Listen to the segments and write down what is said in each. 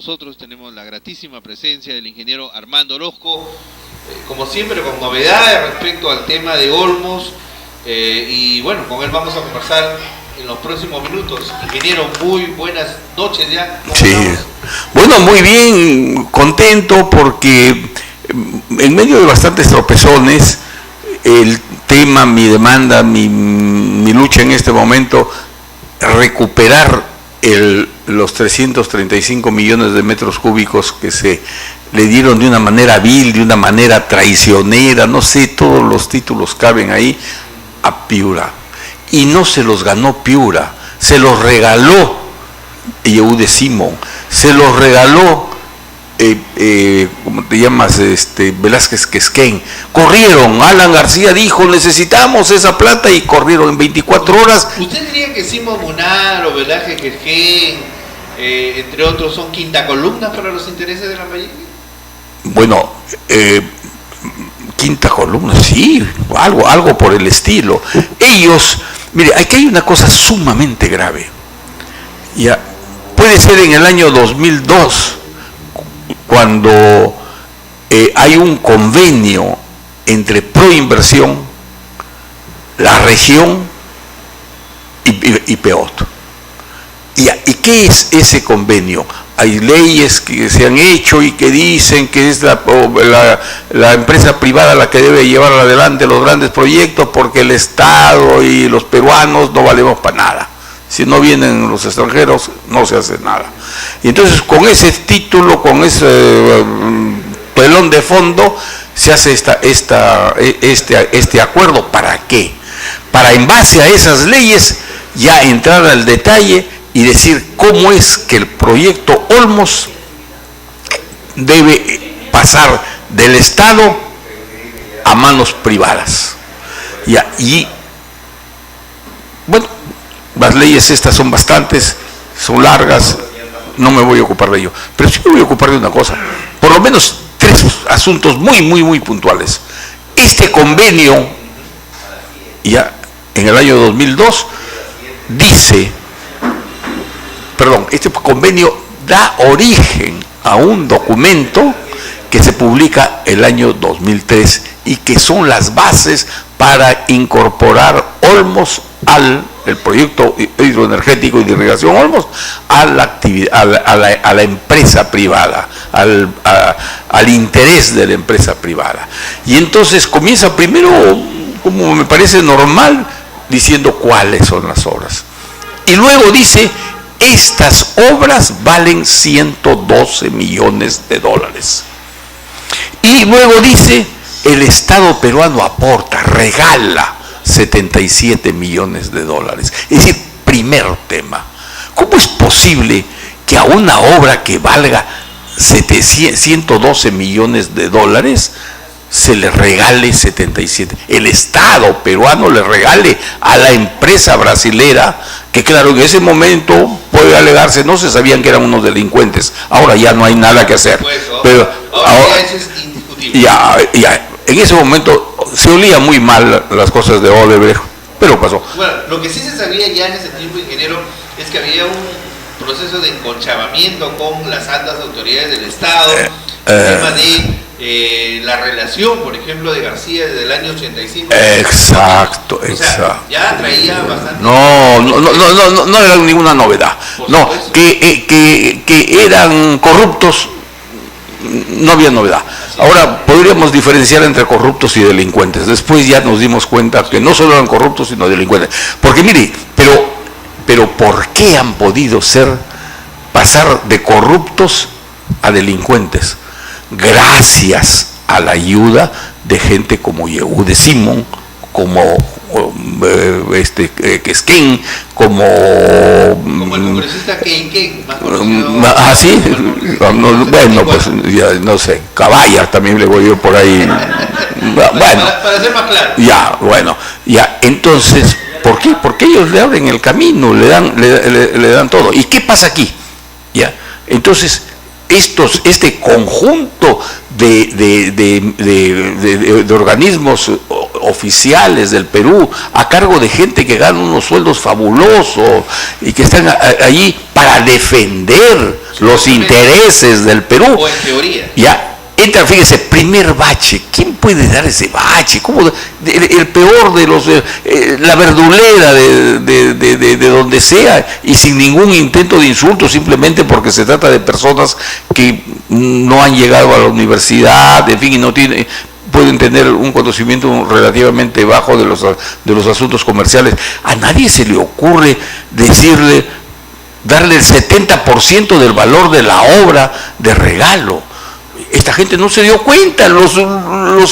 Nosotros tenemos la gratísima presencia del ingeniero Armando Orozco, como siempre con novedades respecto al tema de Olmos, y bueno, con él vamos a conversar en los próximos minutos. Ingeniero, muy buenas noches ya. Sí, bueno, muy bien, contento porque en medio de bastantes tropezones, el tema, mi demanda, mi lucha en este momento, recuperar los 335 millones de metros cúbicos que se le dieron de una manera vil, de una manera traicionera, no sé, todos los títulos caben ahí, a Piura. Y no se los ganó Piura, se los regaló Yehude Simón, se los regaló, ¿cómo te llamas? Velázquez Quesquén. Corrieron, Alan García dijo, necesitamos esa plata, y corrieron en 24 horas. ¿Usted diría que Simón Munar o Velázquez Quesquén, entre otros, son quinta columna para los intereses de la Lambayeque? Bueno, quinta columna, sí, algo por el estilo. Ellos, mire, aquí hay una cosa sumamente grave. Ya, puede ser en el año 2002, cuando hay un convenio entre Proinversión, la región y PEOT. ¿Y qué es ese convenio? Hay leyes que se han hecho y que dicen que es la empresa privada la que debe llevar adelante los grandes proyectos, porque el Estado y los peruanos no valemos para nada. Si no vienen los extranjeros, no se hace nada. Y entonces, con ese título, con ese telón de fondo, se hace este acuerdo. ¿Para qué? Para, en base a esas leyes, ya entrar al detalle y decir cómo es que el proyecto Olmos debe pasar del Estado a manos privadas. Ya, y bueno, las leyes estas son bastantes, son largas, no me voy a ocupar de ello, pero sí me voy a ocupar de una cosa, por lo menos tres asuntos muy puntuales. Este convenio, ya en el año 2002, este convenio da origen a un documento que se publica el año 2003 y que son las bases para incorporar Olmos el proyecto hidroenergético y de irrigación Olmos a la empresa privada, al interés de la empresa privada. Y entonces comienza primero, como me parece normal, diciendo cuáles son las obras. Y luego dice, estas obras valen 112 millones de dólares. Y luego dice, el Estado peruano aporta, regala 77 millones de dólares. Es decir, primer tema, ¿cómo es posible que a una obra que valga 112 millones de dólares se le regale 77? El Estado peruano le regale a la empresa brasilera, que claro, en ese momento puede alegarse, no se sabían que eran unos delincuentes, ahora ya no hay nada que hacer. Pero ahora eso es indiscutible. Ya, en ese momento se olía muy mal las cosas de Odebrecht, pero pasó. Bueno, lo que sí se sabía ya en ese tiempo, ingeniero, es que había un proceso de enconchabamiento con las altas autoridades del Estado, el tema de la relación, por ejemplo, de García desde el año 85. Exacto, o sea, ya traía bastante. No era ninguna novedad. No, que eran corruptos, no había novedad. Ahora podríamos diferenciar entre corruptos y delincuentes. Después ya nos dimos cuenta que no solo eran corruptos, sino delincuentes. Porque mire, pero ¿por qué han podido pasar de corruptos a delincuentes? Gracias a la ayuda de gente como Yehude Simón, como Quesquén, como el congresista Ken, sí, bueno, pues ya no sé, Caballa también le voy yo por ahí. Bueno, para ser más claro. Ya, bueno, ya, entonces, ¿por qué? Porque ellos le abren el camino, le dan todo. ¿Y qué pasa aquí? Ya, entonces, este conjunto de organismos oficiales del Perú, a cargo de gente que gana unos sueldos fabulosos y que están allí para defender los intereses del Perú. O en teoría. Ya. Entra, fíjese, primer bache. ¿Quién puede dar ese bache? ¿Cómo? El peor de los... la verdulera de donde sea, y sin ningún intento de insulto, simplemente porque se trata de personas que no han llegado a la universidad, en fin, y no pueden tener un conocimiento relativamente bajo de los asuntos comerciales. A nadie se le ocurre darle el 70% del valor de la obra de regalo. Esta gente no se dio cuenta, los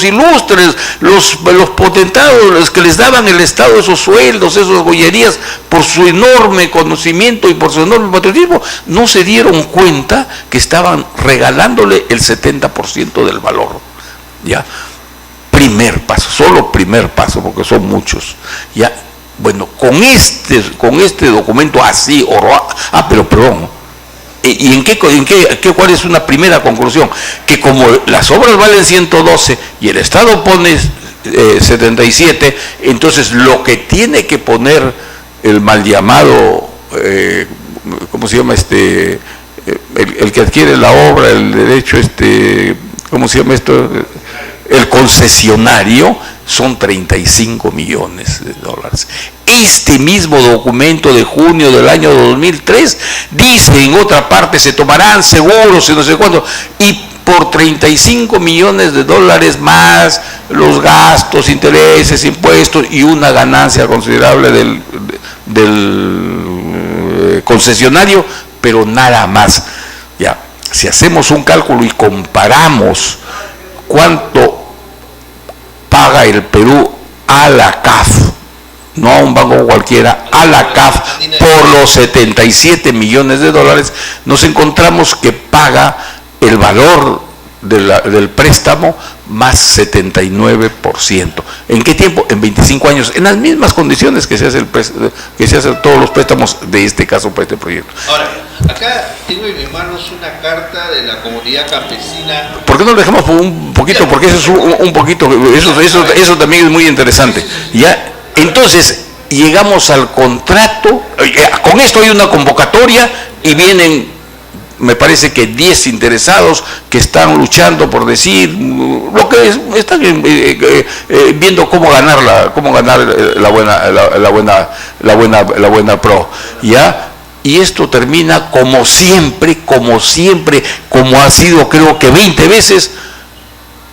ilustres, los potentados, los que les daban el Estado esos sueldos, esas gollerías, por su enorme conocimiento y por su enorme patriotismo, no se dieron cuenta que estaban regalándole el 70% del valor. ¿Ya? Primer paso, solo primer paso, porque son muchos. ¿Ya? Bueno, con este documento así, pero perdón. ¿Y cuál es una primera conclusión? Que como las obras valen 112 y el Estado pone 77, entonces lo que tiene que poner el mal llamado, ¿cómo se llama el que adquiere la obra, el derecho, ¿cómo se llama esto? El concesionario, son 35 millones de dólares. Este mismo documento de junio del año 2003 dice en otra parte, se tomarán seguros y no sé cuándo, y por 35 millones de dólares más los gastos, intereses, impuestos y una ganancia considerable del concesionario, pero nada más. Ya, si hacemos un cálculo y comparamos cuánto paga el Perú a la CAF, no a un banco cualquiera, a la CAF por los 77 millones de dólares, nos encontramos que paga el valor del préstamo más 79%. ¿En qué tiempo? En 25 años, en las mismas condiciones que se hacen todos los préstamos de este caso para este proyecto. Ahora, acá tengo en mis manos una carta de la comunidad campesina. ¿Por qué no lo dejamos por un poquito? Porque eso es un poquito, eso también es muy interesante. Ya, entonces llegamos al contrato, con esto hay una convocatoria y vienen, me parece que 10 interesados que están luchando por decir lo que están viendo cómo ganar la buena pro, ¿ya? Y esto termina como siempre, como ha sido creo que 20 veces,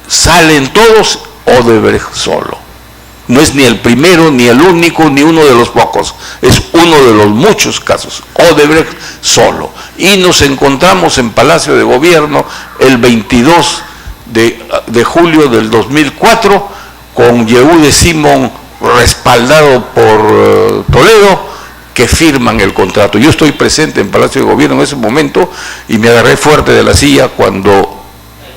salen todos Odebrecht solo. No es ni el primero, ni el único, ni uno de los pocos. Es uno de los muchos casos. Odebrecht solo. Y nos encontramos en Palacio de Gobierno el 22 de julio del 2004 con Yehude Simón respaldado por Toledo, que firman el contrato. Yo estoy presente en Palacio de Gobierno en ese momento y me agarré fuerte de la silla cuando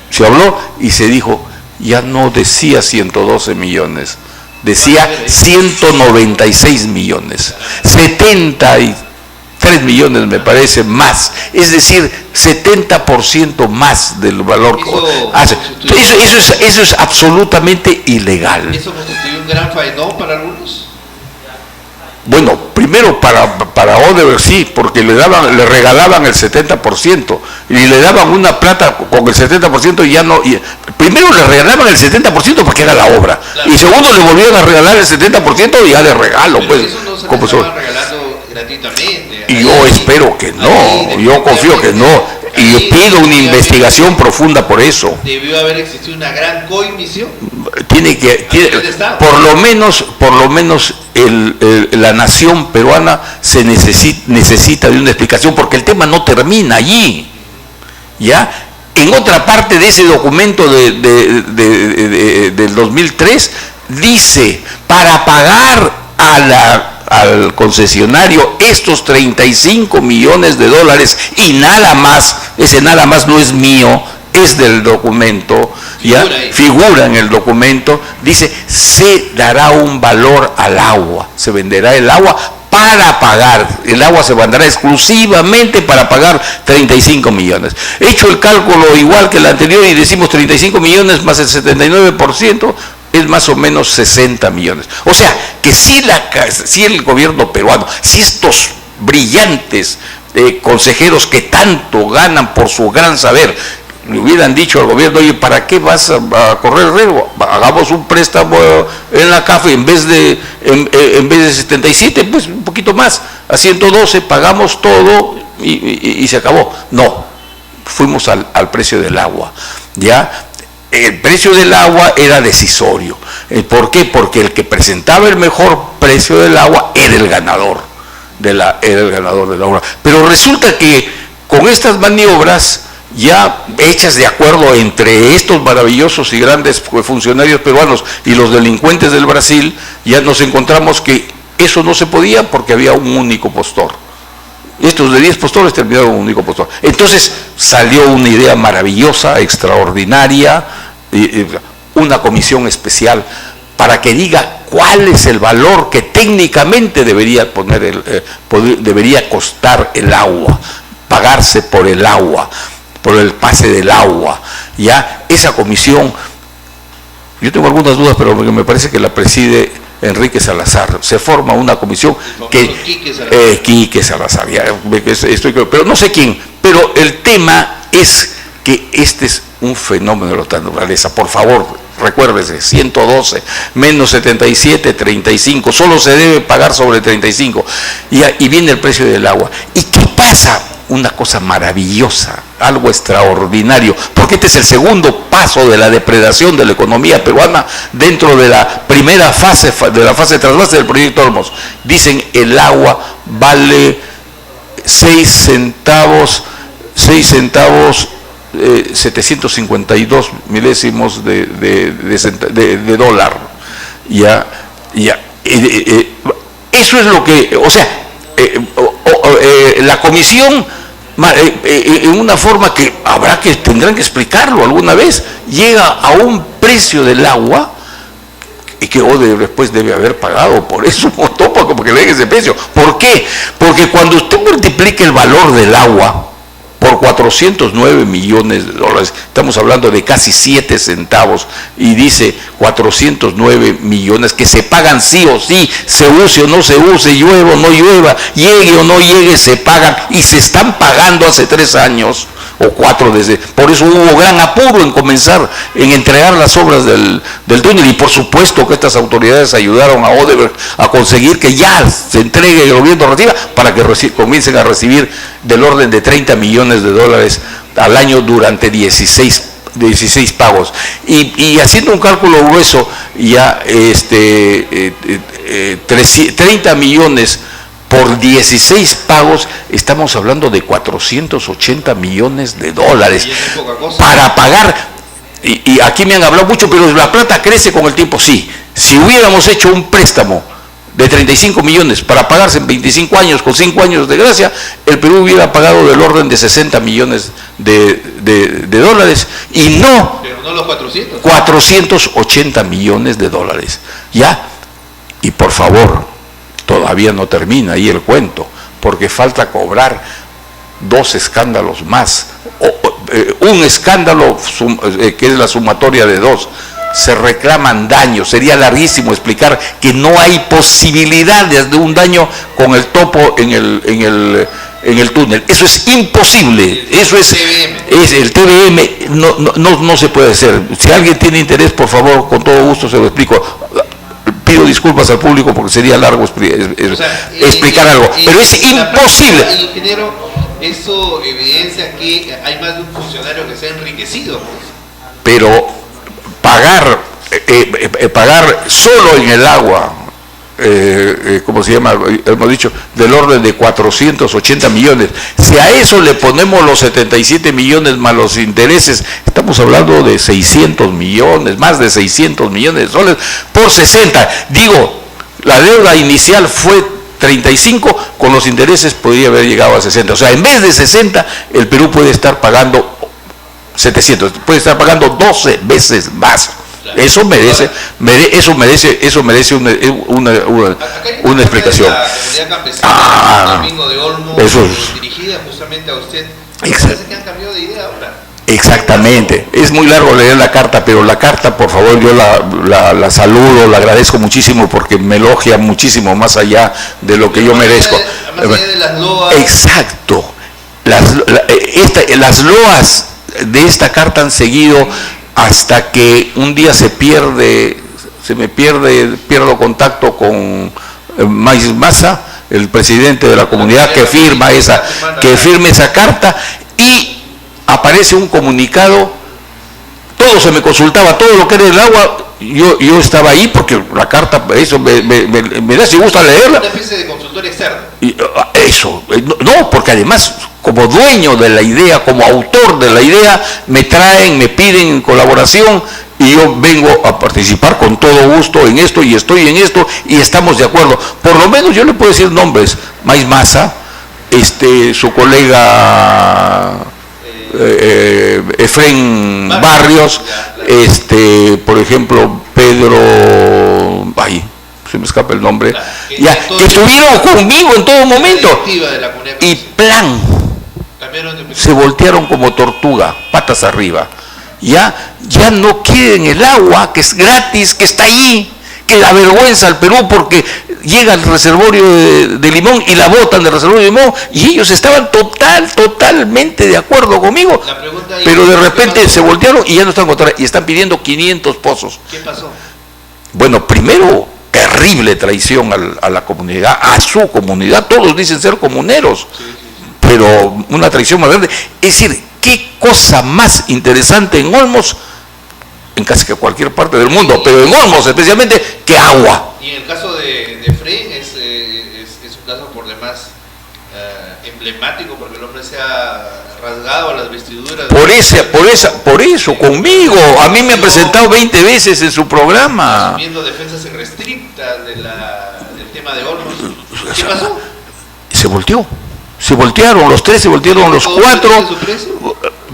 se habló y se dijo, ya no decía 112 millones, decía 196 millones, 73 millones me parece más, es decir, 70% más del valor. Eso es absolutamente ilegal. ¿Eso constituye un gran faenón para algunos? Bueno, primero para Odebrecht sí, porque le regalaban el 70% y le daban una plata con el 70% y ya no. Primero le regalaban el 70% porque era la obra, claro. Y segundo le volvían a regalar el 70% ya de regalo. Pero pues. Eso no se como estaban regalando gratuitamente. Y yo espero que no, yo confío que no. Y yo pido una investigación profunda por eso. Debió haber existido una gran coimisión. Por lo menos la nación peruana se necesita de una explicación, porque el tema no termina allí. ¿Ya? En otra parte de ese documento del 2003 dice, para pagar al concesionario estos 35 millones de dólares y nada más, ese nada más no es mío, es del documento, ya figura en el documento, dice, se dará un valor al agua, se venderá el agua para pagar, el agua se venderá exclusivamente para pagar 35 millones. Hecho el cálculo igual que el anterior y decimos 35 millones más el 79%, es más o menos 60 millones. O sea, que si el gobierno peruano, si estos brillantes consejeros que tanto ganan por su gran saber, le hubieran dicho al gobierno, oye, ¿para qué vas a correr riesgo? Hagamos un préstamo en la CAF en vez de 77, pues un poquito más, a 112, pagamos todo y se acabó. No, fuimos al precio del agua, ¿ya? El precio del agua era decisorio. ¿Por qué? Porque el que presentaba el mejor precio del agua era el ganador de la obra. Pero resulta que con estas maniobras ya hechas de acuerdo entre estos maravillosos y grandes funcionarios peruanos y los delincuentes del Brasil, ya nos encontramos que eso no se podía porque había un único postor. Estos de 10 postores terminaron un único postor. Entonces salió una idea maravillosa, extraordinaria, una comisión especial para que diga cuál es el valor que técnicamente debería debería costar el agua, pagarse por el agua, por el pase del agua. Ya esa comisión, yo tengo algunas dudas, pero me parece que la preside Enrique Salazar. Se forma una comisión que Quique Salazar, ya, pero no sé quién. Pero el tema es que este es un fenómeno de la naturaleza. Por favor, recuérdese, 112 menos 77, 35, solo se debe pagar sobre 35, y viene el precio del agua. ¿Y qué pasa? Una cosa maravillosa, algo extraordinario, porque este es el segundo paso de la depredación de la economía peruana dentro de la primera fase, de la fase de trasvase del proyecto Olmos. Dicen el agua vale 6 centavos 752 milésimos de dólar. Eso es lo que, o sea, la comisión, en una forma que tendrán que explicarlo alguna vez, llega a un precio del agua y que después debe haber pagado por eso, porque le deje ese precio. ¿Por qué? Porque cuando usted multiplica el valor del agua por 409 millones de dólares, estamos hablando de casi 7 centavos, y dice 409 millones que se pagan sí o sí, se use o no se use, llueva o no llueva, llegue o no llegue, se pagan, y se están pagando hace 3 años o 4 por eso hubo gran apuro en comenzar, en entregar las obras del túnel, y por supuesto que estas autoridades ayudaron a Odebrecht a conseguir que ya se entregue, el gobierno reciba, para que comiencen a recibir del orden de 30 millones de dólares al año durante 16 pagos, y haciendo un cálculo grueso, ya 30 millones por 16 pagos, estamos hablando de 480 millones de dólares para pagar, y aquí me han hablado mucho, pero la plata crece con el tiempo. Sí, si hubiéramos hecho un préstamo de 35 millones para pagarse en 25 años, con 5 años de gracia, el Perú hubiera pagado del orden de 60 millones de dólares, y no, pero no los 480 millones de dólares, ¿ya? Y por favor, todavía no termina ahí el cuento, porque falta cobrar 2 escándalos más, un escándalo que es la sumatoria de 2. Se reclaman daños. Sería larguísimo explicar que no hay posibilidades de un daño con el topo en el túnel. Eso es imposible. Eso es el TBM, no se puede hacer. Si alguien tiene interés, por favor, con todo gusto se lo explico. Pido disculpas al público porque sería largo explicar algo, pero es imposible. Ingeniero, eso evidencia que hay más de un funcionario que se ha enriquecido. Pero pagar solo en el agua, ¿cómo se llama? Hemos dicho, del orden de 480 millones. Si a eso le ponemos los 77 millones más los intereses, estamos hablando de 600 millones, más de 600 millones de soles por 60. Digo, la deuda inicial fue 35, con los intereses podría haber llegado a 60. O sea, en vez de 60, el Perú puede estar pagando 700, puede estar pagando 12 veces más. Eso merece una explicación. La comunidad campesina, Domingo de Olmos, eso es dirigida justamente a usted. Exacto. Parece que han cambiado de idea ahora. Exactamente, es muy largo leer la carta, pero la carta, por favor, yo la saludo, la agradezco muchísimo porque me elogia muchísimo más allá de lo que yo merezco. Más allá de las loas. Exacto, las loas de esta carta han seguido hasta que un día pierdo contacto con Mais Maza, el presidente de la comunidad que firma esa carta, y aparece un comunicado, todo se me consultaba, todo lo que era el agua, yo estaba ahí porque la carta, eso me da si gusta leerla. Una especie de consultor externo. Eso, no, porque además, como dueño de la idea, como autor de la idea, me piden colaboración y yo vengo a participar con todo gusto en esto y estoy en esto y estamos de acuerdo. Por lo menos yo le puedo decir nombres: Mais Maza, su colega Efrén Barrios, por ejemplo, Pedro, se me escapa el nombre, que estuvieron conmigo en todo momento, y plan, se voltearon como tortuga, patas arriba, ya no quieren el agua, que es gratis, que está ahí, que avergüenza al Perú porque llega al reservorio de Limón y la botan del reservorio de Limón, y ellos estaban totalmente de acuerdo conmigo, pero de repente se voltearon y ya no están contra, y están pidiendo 500 pozos. ¿Qué pasó? Bueno, primero, terrible traición a la comunidad, a su comunidad. Todos dicen ser comuneros, pero una traición más grande. Es decir, qué cosa más interesante en Olmos, en casi que cualquier parte del mundo, pero en Olmos especialmente, que agua. Y en el caso de Frey es un caso por demás emblemático, porque el hombre se ha rasgado las vestiduras. Por eso, conmigo. A mí me ha presentado 20 veces en su programa. Asumiendo defensas irrestrictas del tema de Olmos. ¿Qué pasó? Se voltearon los tres, se voltearon los cuatro.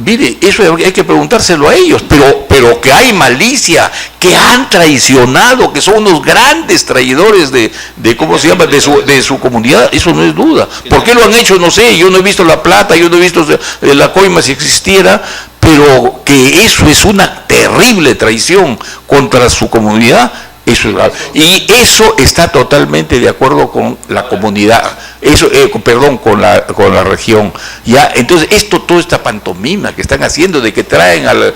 Mire, eso hay que preguntárselo a ellos, pero que hay malicia, que han traicionado, que son unos grandes traidores de ¿cómo se llama?, de su comunidad, eso no es duda. ¿Por qué lo han hecho? No sé, yo no he visto la plata, yo no he visto la coima si existiera, pero que eso es una terrible traición contra su comunidad. Eso es grave. Y eso está totalmente de acuerdo con la comunidad, con la región. Ya, entonces toda esta pantomima que están haciendo de que traen al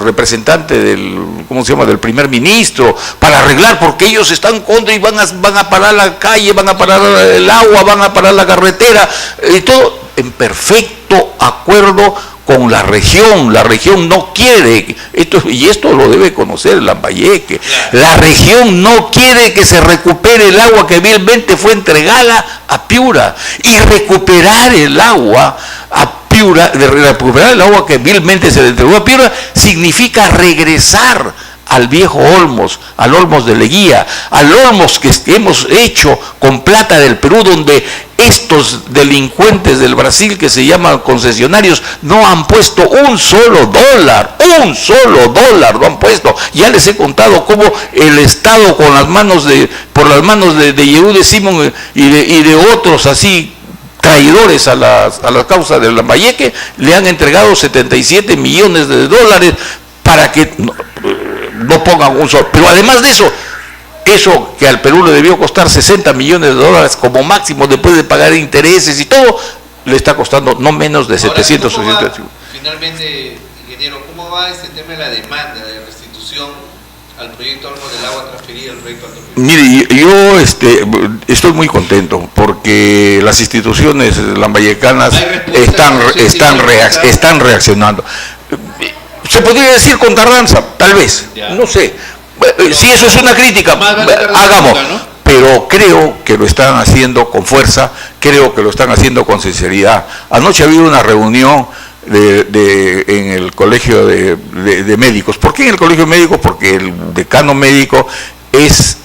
representante del primer ministro para arreglar, porque ellos están contra y van a parar la calle, van a parar el agua, van a parar la carretera, y todo en perfecto acuerdo con la región no quiere, esto lo debe conocer el Lambayeque, la región no quiere que se recupere el agua que vilmente fue entregada a Piura, y recuperar el agua a Piura, recuperar el agua que vilmente se le entregó a Piura, significa regresar al viejo Olmos, al Olmos de Leguía, al Olmos que hemos hecho con plata del Perú, donde estos delincuentes del Brasil que se llaman concesionarios no han puesto un solo dólar no han puesto. Ya les he contado cómo el Estado por las manos de Yehude Simón y de otros así traidores a la causa del Lambayeque, le han entregado 77 millones de dólares para que no pongan un solo. Pero además de eso que al Perú le debió costar 60 millones de dólares como máximo, después de pagar intereses y todo, le está costando no menos de 700 o 800. Finalmente, ingeniero, ¿cómo va este tema de la demanda de restitución al proyecto Olmos del agua transferida al proyecto Alto Perú? Mire, yo estoy muy contento porque las instituciones lambayecanas están reaccionando. Se podría decir con tardanza, tal vez, no sé. Si eso es una crítica, hagamos. Pero creo que lo están haciendo con fuerza, creo que lo están haciendo con sinceridad. Anoche había una reunión en el colegio de médicos. ¿Por qué en el colegio de médicos? Porque el decano médico es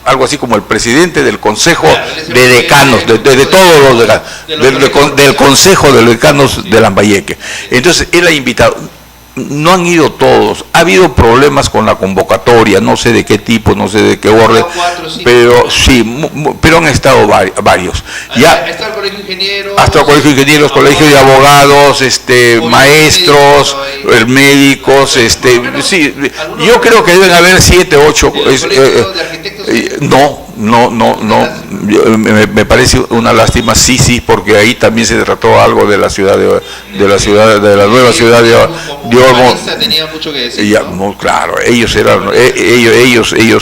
algo así como el presidente del consejo de decanos, de todos los decanos, del consejo de decanos de Lambayeque. Entonces él ha invitado. No han ido todos, ha habido problemas con la convocatoria, no sé de qué tipo, no sé de qué orden, 4, 5, pero sí, pero han estado varios. Ya, está el colegio de ingenieros, hasta el colegio de ingenieros, colegio de abogados, maestros, médicos, sí, yo creo que deben haber 7, 8. No, me parece una lástima, sí, porque ahí también se trató algo de la ciudad de la nueva ciudad de Olmos. Tenía mucho que decir, ya, no, claro, ellos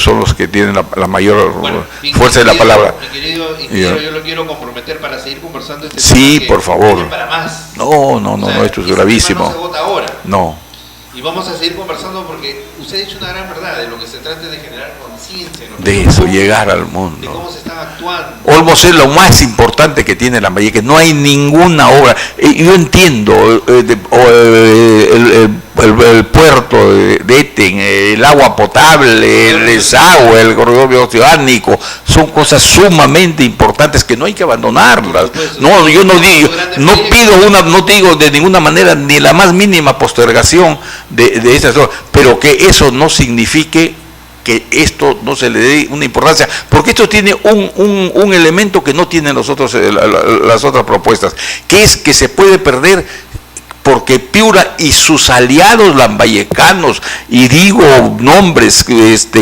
son los que tienen la mayor fuerza de la palabra. Mi querido ingeniero, yo lo quiero comprometer para seguir conversando este sí, tema, por favor. para más. No, esto es gravísimo. No se agota ahora. No. Y vamos a seguir conversando porque usted ha dicho una gran verdad, de lo que se trata es de generar conciencia. De eso, llegar al mundo. De cómo se están actuando. Olmos es lo más importante que tiene Lambayeque, no hay ninguna obra. Yo entiendo el puerto de Eten, el agua potable, el desagüe, el corredor bioceánico, son cosas sumamente importantes que no hay que abandonarlas. No, yo no digo de ninguna manera ni la más mínima postergación de esas cosas, pero que eso no signifique que esto no se le dé una importancia, porque esto tiene un elemento que no tienen las otras propuestas, que es que se puede perder porque Piura y sus aliados lambayecanos, y digo nombres,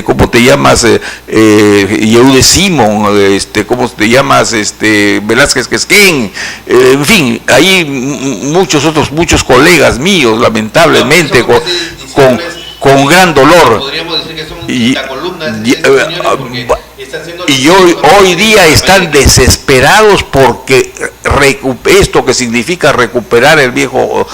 ¿cómo te llamas? Yehude Simón, ¿cómo te llamas? Velázquez Quesquén, en fin, hay muchos colegas míos, lamentablemente, con gran dolor. Podríamos decir que son columnas y hoy día están desesperados porque esto que significa recuperar el viejo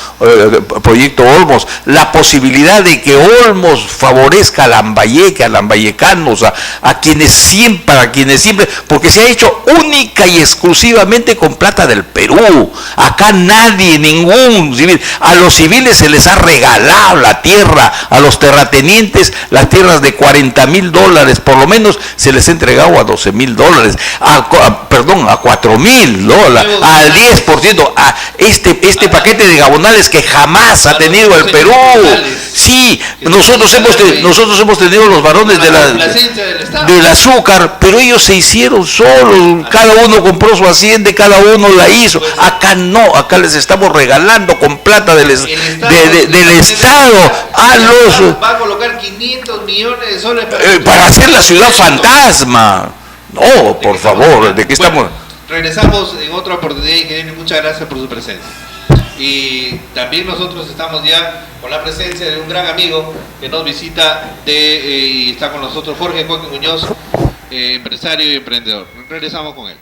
proyecto Olmos, la posibilidad de que Olmos favorezca a Lambayeque, a lambayecanos, a quienes siempre, porque se ha hecho única y exclusivamente con plata del Perú. Acá ningún civil, a los civiles se les ha regalado la tierra, a los terratenientes las tierras de $40,000, por lo menos se les ha entregado a $12,000, a $4,000, al 10%, a este paquete de gabonales que jamás ha tenido el Perú. Sí, nosotros hemos tenido los varones del azúcar, pero ellos se hicieron solos, cada uno compró su hacienda, cada uno la hizo. Acá no, acá les estamos regalando con plata del Estado a los... Va a colocar 500 millones de soles para hacer la ciudad fantasma. No, por favor, ¿de qué estamos? Regresamos en otra oportunidad y que muchas gracias por su presencia. Y también nosotros estamos ya con la presencia de un gran amigo que nos visita y está con nosotros, Jorge Joaquín Muñoz, empresario y emprendedor. Regresamos con él.